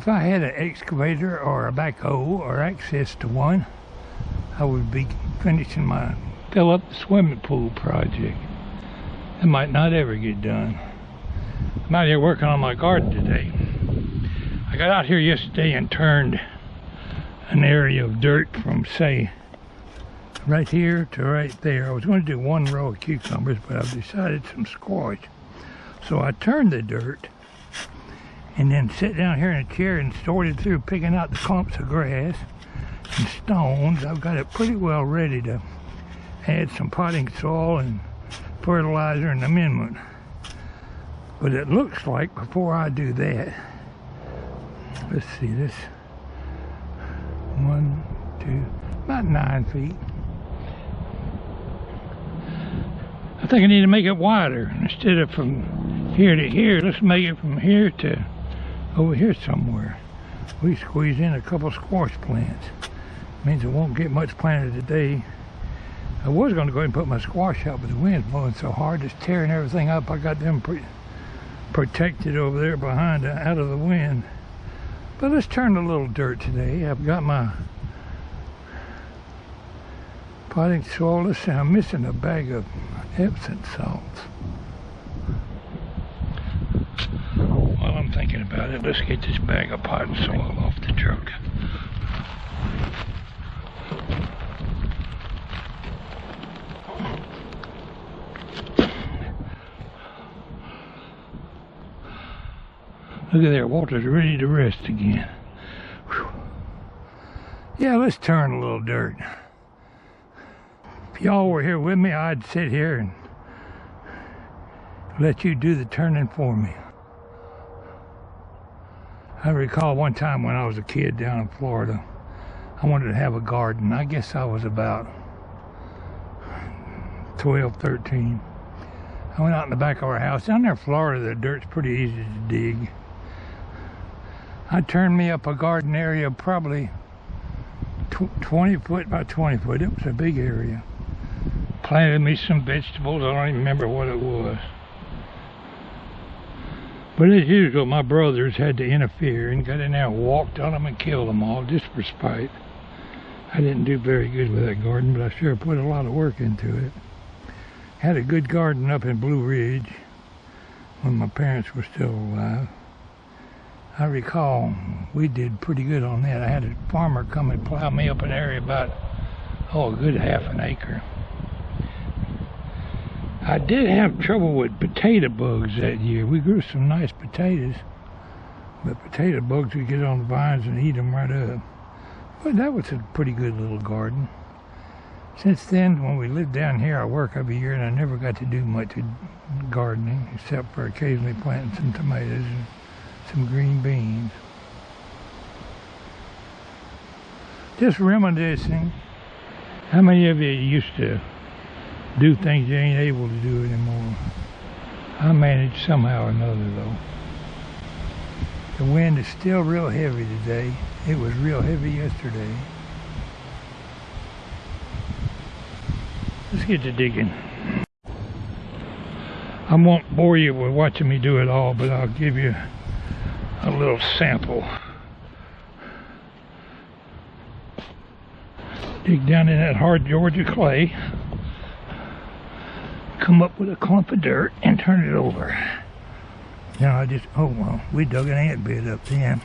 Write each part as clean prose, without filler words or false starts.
If I had an excavator or a backhoe or access to one, I would be finishing my fill up the swimming pool project. It might not ever get done. I'm out here working on my garden today. I got out here yesterday and turned an area of dirt from, say, right here to right there. I was going to do one row of cucumbers, but I've decided some squash. So I turned the dirt and then sat down here in a chair and sorted through picking out the clumps of grass and stones. I've got it pretty well ready to add some potting soil and fertilizer and amendment. But it looks like before I do that, let's see this, 1, 2, about 9 feet. I think I need to make it wider. Instead of from here to here, let's make it from here to over here somewhere. We squeeze in a couple squash plants. Means it won't get much planted today. I was going to go ahead and put my squash out, but the wind's blowing so hard, it's tearing everything up. I got them protected over there behind, out of the wind. But let's turn a little dirt today. I've got my potting soil. Let's see, I'm missing a bag of Epsom salts. While I'm thinking about it, let's get this bag of potting soil off the truck. Look at there, Walter's ready to rest again. Whew. Yeah, let's turn a little dirt. If y'all were here with me, I'd sit here and let you do the turning for me. I recall one time when I was a kid down in Florida, I wanted to have a garden. I guess I was about 12, 13. I went out in the back of our house. Down there in Florida, the dirt's pretty easy to dig. I turned me up a garden area probably 20 foot by 20 foot. It was a big area. Planted me some vegetables. I don't even remember what it was. But as usual, my brothers had to interfere and got in there and walked on them and killed them all just for spite. I didn't do very good with that garden, but I sure put a lot of work into it. Had a good garden up in Blue Ridge when my parents were still alive. I recall we did pretty good on that. I had a farmer come and plow me up an area about, a good half an acre. I did have trouble with potato bugs that year. We grew some nice potatoes, but potato bugs would get on the vines and eat them right up. But that was a pretty good little garden. Since then, when we lived down here, I work every year, and I never got to do much gardening, except for occasionally planting some tomatoes and some green beans. Just reminiscing. How many of you used to do things you ain't able to do anymore? I managed somehow or another though. The wind is still real heavy today. It was real heavy yesterday. Let's get to digging. I won't bore you with watching me do it all, but I'll give you a little sample. Dig down in that hard Georgia clay, come up with a clump of dirt and turn it over. Now we dug an ant bed up then.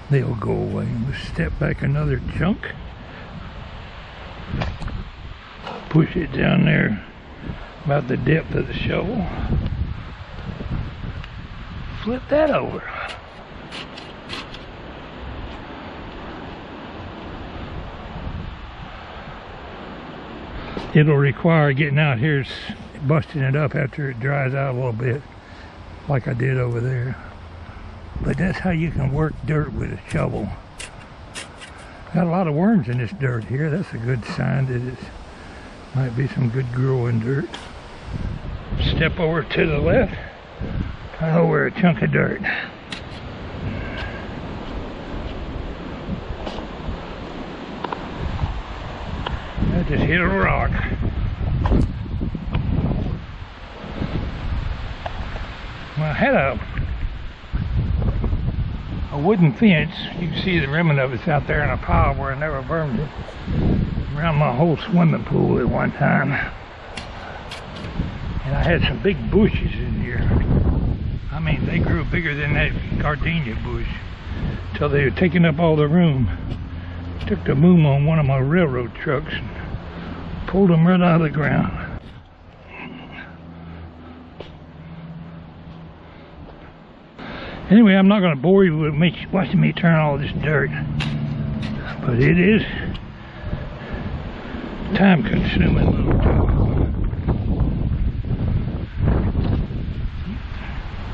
They'll go away. Let's step back another chunk. Push it down there about the depth of the shovel. Flip that over. It'll require getting out here, busting it up after it dries out a little bit, like I did over there. But that's how you can work dirt with a shovel. Got a lot of worms in this dirt here. That's a good sign that it might be some good growing dirt. Step over to the left. Turn over a chunk of dirt. I just hit a rock. I had a a wooden fence. You can see the remnant of it's out there in a pile where I never burned it. Around my whole swimming pool at one time. And I had some big bushes in here. I mean, they grew bigger than that gardenia bush till they were taking up all the room. Took the boom on one of my railroad trucks and pulled them right out of the ground. Anyway, I'm not going to bore you with me watching me turn all this dirt, but it is time-consuming little job.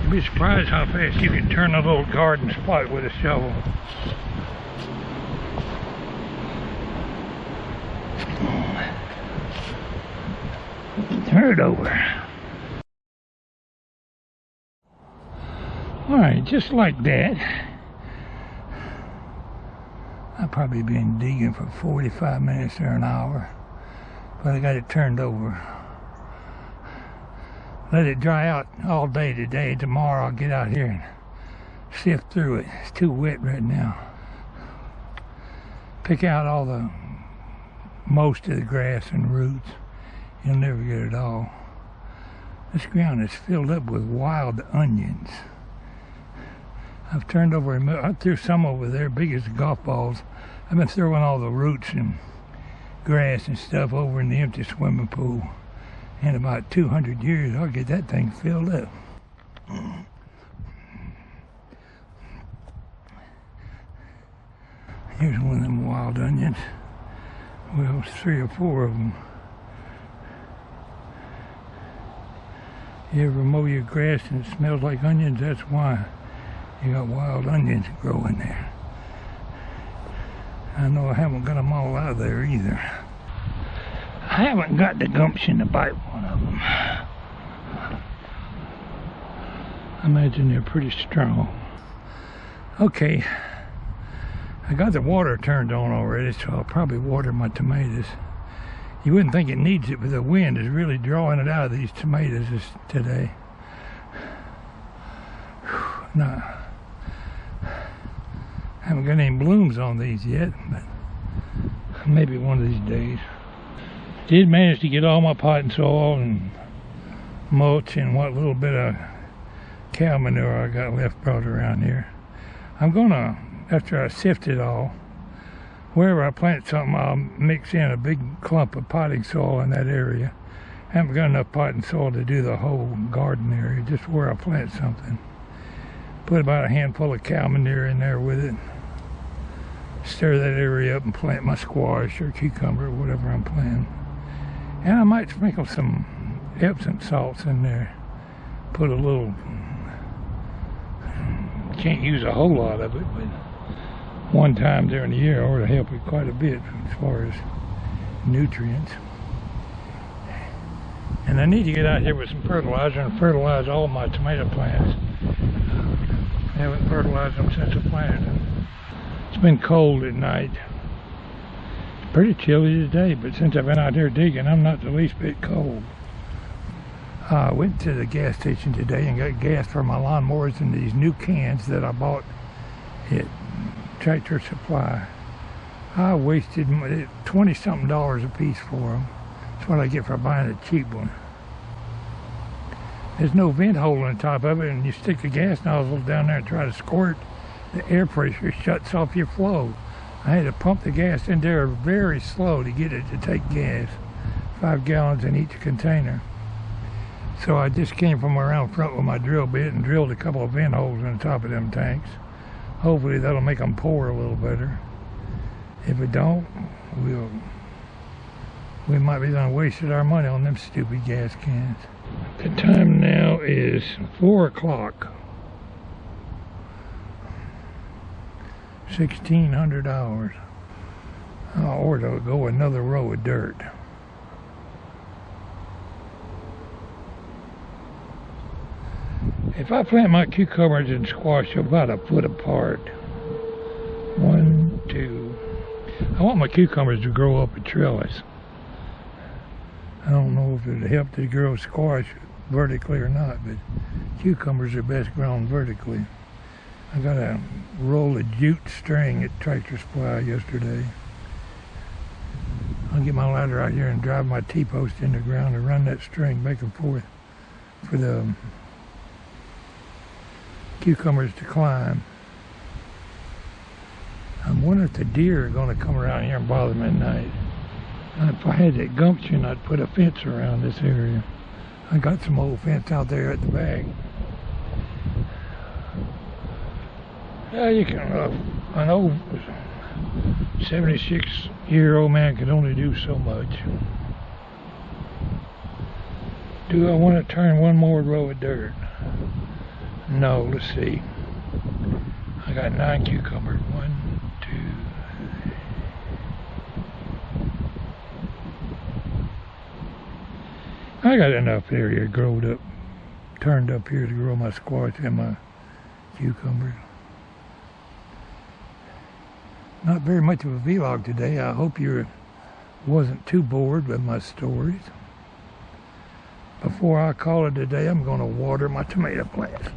You'd be surprised how fast you can turn a little garden spot with a shovel. Turn it over. Alright, just like that. I've probably been digging for 45 minutes or an hour, but I got it turned over. Let it dry out all day today. Tomorrow I'll get out here and sift through it. It's too wet right now. Pick out all the most of the grass and roots. You'll never get it all. This ground is filled up with wild onions. I've turned over, I threw some over there, big as golf balls. I've been throwing all the roots and grass and stuff over in the empty swimming pool. In about 200 years, I'll get that thing filled up. Here's one of them wild onions. Well, 3 or 4 of them. You ever mow your grass and it smells like onions? That's why. You got wild onions growing there. I know I haven't got them all out of there either. I haven't got the gumption to bite one of them. I imagine they're pretty strong. Okay, I got the water turned on already, so I'll probably water my tomatoes. You wouldn't think it needs it, but the wind is really drawing it out of these tomatoes today. No. Haven't got any blooms on these yet, but maybe one of these days. Did manage to get all my potting soil and mulch and what little bit of cow manure I got left brought around here. I'm gonna, after I sift it all, wherever I plant something, I'll mix in a big clump of potting soil in that area. I haven't got enough potting soil to do the whole garden area, just where I plant something. Put about a handful of cow manure in there with it. Stir that area up and plant my squash or cucumber or whatever I'm planting. And I might sprinkle some Epsom salts in there. Put a little, can't use a whole lot of it, but one time during the year ought to help it quite a bit as far as nutrients. And I need to get out here with some fertilizer and fertilize all my tomato plants. I haven't fertilized them since I planted them. It's been cold at night. It's pretty chilly today, but since I've been out there digging, I'm not the least bit cold. I went to the gas station today and got gas for my lawnmowers in these new cans that I bought at Tractor Supply. I wasted $20-something a piece for them. That's what I get for buying a cheap one. There's no vent hole on the top of it, and you stick the gas nozzle down there and try to squirt, the air pressure shuts off your flow. I had to pump the gas in there very slow to get it to take gas. 5 gallons in each container. So I just came from around front with my drill bit and drilled a couple of vent holes in the top of them tanks. Hopefully that'll make them pour a little better. If it don't, we might be done wasted our money on them stupid gas cans. The time now is 4 o'clock. 1600 hours. I ought to go another row of dirt. If I plant my cucumbers and squash about a foot apart, 1, 2, I want my cucumbers to grow up a trellis. I don't know if it'd help to grow squash vertically or not, but cucumbers are best grown vertically. I got a roll of jute string at Tractor Supply yesterday. I'll get my ladder out here and drive my T-post in the ground and run that string back and forth for the cucumbers to climb. I'm wondering if the deer are going to come around here and bother me at night. If I had that gumption, I'd put a fence around this area. I got some old fence out there at the back. Yeah, you can, an old 76-year-old man can only do so much. Do I want to turn one more row of dirt? No, let's see. I got 9 cucumbers. 1, 2. I got enough area turned up here to grow my squash and my cucumbers. Not very much of a vlog today. I hope you wasn't too bored with my stories. Before I call it a day, I'm going to water my tomato plants.